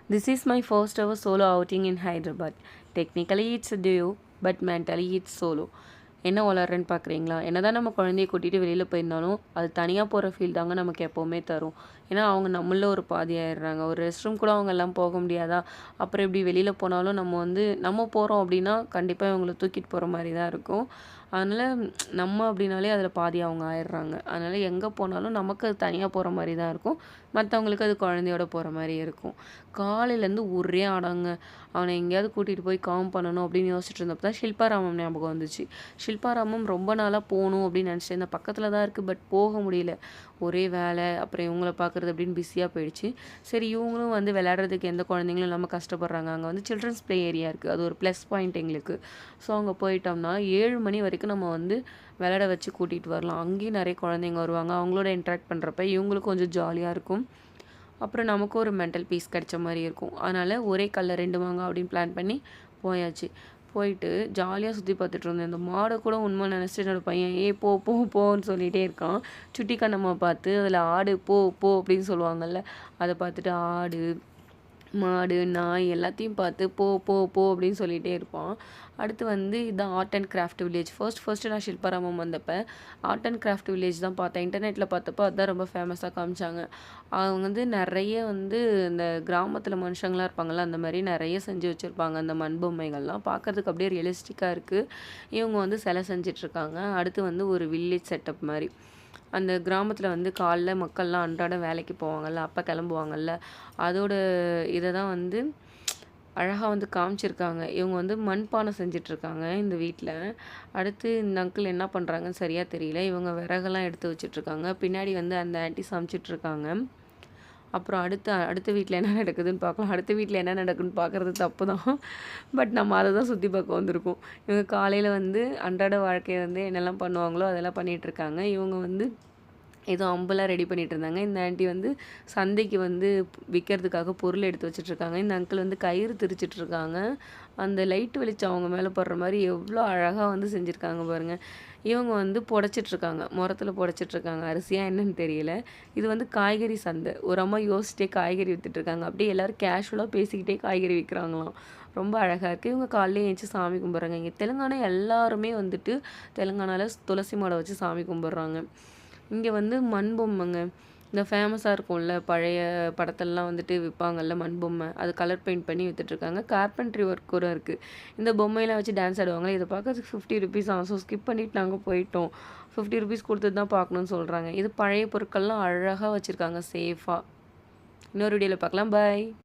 This is my first ever solo outing in Hyderabad. Technically it's a duo, but mentally it's solo. என்ன வளர்றேன்னு பார்க்குறீங்களா? என்னதான் நம்ம குழந்தைய கூட்டிகிட்டு வெளியில் போயிருந்தாலும் அது தனியாக போகிற ஃபீல் தாங்க நமக்கு எப்போவுமே தரும். ஏன்னா அவங்க நம்மள ஒரு பாதி ஆயிடுறாங்க. ஒரு ரெஸ்ட் ரூம் கூட அவங்க எல்லாம் போக முடியாதா? அப்புறம் இப்படி வெளியில் போனாலும் நம்ம போகிறோம் அப்படின்னா கண்டிப்பாக இவங்கள தூக்கிட்டு போகிற மாதிரி தான் இருக்கும். அதனால் நம்ம அப்படின்னாலே அதில் பாதி அவங்க ஆயிடுறாங்க. அதனால் எங்கே போனாலும் நமக்கு அது தனியாக போகிற மாதிரி தான் இருக்கும். மற்றவங்களுக்கு அது குழந்தையோட போகிற மாதிரி இருக்கும். காலையிலேருந்து ஒரே ஆடங்க. அவனை எங்கேயாவது கூட்டிகிட்டு போய் காம் பண்ணணும் அப்படின்னு யோசிச்சுட்டு இருந்தப்போ தான் ஷில்பாராமம் ஞாபகம் வந்துச்சு. ஷில்பாராமம் ரொம்ப நாளாக போகணும் அப்படின்னு நினச்சிட்டு இருந்தேன். பக்கத்தில் தான் இருக்குது, பட் போக முடியல. ஒரே வேலை, அப்புறம் இவங்கள பார்க்குறது அப்படின்னு பிஸியாக போயிடுச்சு. சரி, இவங்களும் வந்து விளையாடுறதுக்கு எந்த குழந்தைங்களும் இல்லாமல் கஷ்டப்படுறாங்க. அங்கே வந்து சில்ட்ரன்ஸ் ப்ளே ஏரியா இருக்குது, அது ஒரு ப்ளஸ் பாயிண்ட் எங்களுக்கு. ஸோ அங்கே போயிட்டோம்னா 7 மணி வரைக்கும் நம்ம வந்து விளையாட வச்சு கூட்டிகிட்டு வரலாம். அங்கேயும் நிறைய குழந்தைங்க வருவாங்க. அவங்களோட இன்ட்ராக்ட் பண்ணுறப்ப இவங்களுக்கும் கொஞ்சம் ஜாலியாக இருக்கும். அப்புறம் நமக்கும் ஒரு மென்டல் பீஸ் கிடைச்ச மாதிரி இருக்கும். அதனால் ஒரே கல்ல 2 மாங்காய் அப்படின்னு பிளான் பண்ணி போயாச்சு. போயிட்டு ஜாலியாக சுற்றி பார்த்துட்டு இருந்தேன். இந்த மாடை கூட உண்மை நினச்சிட்டு என்னோட பையன் போ போ போன்னு சொல்லிகிட்டே இருக்கான். சுட்டி கண்ணம்மா பார்த்து அதில் ஆடு போ போ அப்படின்னு சொல்லுவாங்கள்ல, அதை பார்த்துட்டு ஆடு, மாடு, நாய் எல்லாத்தையும் பார்த்து போ போ போ அப்படின்னு சொல்லிகிட்டே இருப்பான். அடுத்து வந்து இதுதான் art and craft village. First நான் ஷில்பாராமம் வந்தப்போ ஆர்ட் அண்ட் கிராஃப்ட் வில்லேஜ் தான் பார்த்தேன். இன்டர்நெட்டில் பார்த்தப்போ அதுதான் ரொம்ப ஃபேமஸாக காமிச்சாங்க. அவங்க வந்து நிறைய வந்து இந்த கிராமத்தில் மனுஷங்களாம் இருப்பாங்கள்ல, அந்த மாதிரி நிறைய செஞ்சு வச்சுருப்பாங்க. அந்த மண் பொம்மைகள்லாம் பார்க்குறதுக்கு அப்படியே ரியலிஸ்டிக்காக இருக்குது. இவங்க வந்து சிலை செஞ்சிட்ருக்காங்க. அடுத்து வந்து ஒரு வில்லேஜ் செட்டப் மாதிரி. அந்த கிராமத்தில் வந்து காலைல மக்கள்லாம் அன்றாடம் வேலைக்கு போவாங்கள்ல, அப்போ கிளம்புவாங்கள்ல, அதோட இதை தான் வந்து அழகாக வந்து காமிச்சிருக்காங்க. இவங்க வந்து மண்பானை செஞ்சிட்ருக்காங்க இந்த வீட்டில். அடுத்து இந்த அங்கிள் என்ன பண்ணுறாங்கன்னு சரியாக தெரியல. இவங்க விறகெல்லாம் எடுத்து வச்சிட்ருக்காங்க. பின்னாடி வந்து அந்த ஆன்ட்டி சமைச்சிட்ருக்காங்க. அப்புறம் அடுத்த வீட்டில் என்ன நடக்குதுன்னு பார்க்கலாம். அடுத்த வீட்டில் என்ன நடக்குதுன்னு பார்க்குறது தப்பு தான், பட் நம்ம அதை தான் சுற்றி பார்க்க வந்திருக்கோம். இவங்க காலையில் வந்து அன்றாட வாழ்க்கையை வந்து என்னெல்லாம் பண்ணுவாங்களோ அதெல்லாம் பண்ணிகிட்ருக்காங்க. இவங்க வந்து ஏதோ அம்பெல்லாம் ரெடி பண்ணிகிட்டு இருந்தாங்க. இந்த ஆண்டி வந்து சந்தைக்கு வந்து விற்கிறதுக்காக பொருள் எடுத்து வச்சிட்ருக்காங்க. இந்த அங்கிள் வந்து கயிறு திரிச்சிட்ருக்காங்க. அந்த லைட் வெளிச்சம் அவங்க மேலே படுற மாதிரி எவ்வளோ அழகாக வந்து செஞ்சுருக்காங்க பாருங்கள். இவங்க வந்து புடச்சிட்ருக்காங்க, முரத்தில் புடச்சிட்ருக்காங்க. அரிசியாக என்னன்னு தெரியல. இது வந்து காய்கறி சந்தை. ஒரு அம்மா யோசிச்சிட்டே காய்கறி விற்றுட்ருக்காங்க. அப்படியே எல்லோரும் கேஷுவலாக பேசிக்கிட்டே காய்கறி விற்கிறாங்களாம். ரொம்ப அழகாக இருக்குது. இவங்க காலையிலே எழுந்துச்சி சாமி கும்பிட்றாங்க. இங்கே தெலுங்கானா எல்லாருமே வந்துட்டு தெலுங்கானாவில் துளசி மாடை வச்சு சாமி கும்பிட்றாங்க. இங்கே வந்து மண் பொம்மைங்க, இந்த ஃபேமஸாக இருக்கும்ல, பழைய படத்தெல்லாம் வந்துட்டு விற்பாங்கள்ல மண் பொம்மை, அது கலர் பெயிண்ட் பண்ணி விற்றுட்ருக்காங்க. கார்பென்ட்ரி ஒர்க் கூட இருக்குது. இந்த பொம்மையெல்லாம் வச்சு டான்ஸ் ஆடுவாங்களே, இதை பார்க்கறதுக்கு 50 ருபீஸ் ஆகும். ஸோ ஸ்கிப் பண்ணிவிட்டு நாங்கள் போயிட்டோம். 50 ருபீஸ் கொடுத்து தான் பார்க்கணுன்னு சொல்கிறாங்க. இது பழைய பொருட்கள்லாம் அழகாக வச்சுருக்காங்க சேஃபாக. இன்னொரு வீடியோவில் பார்க்கலாம். பாய்.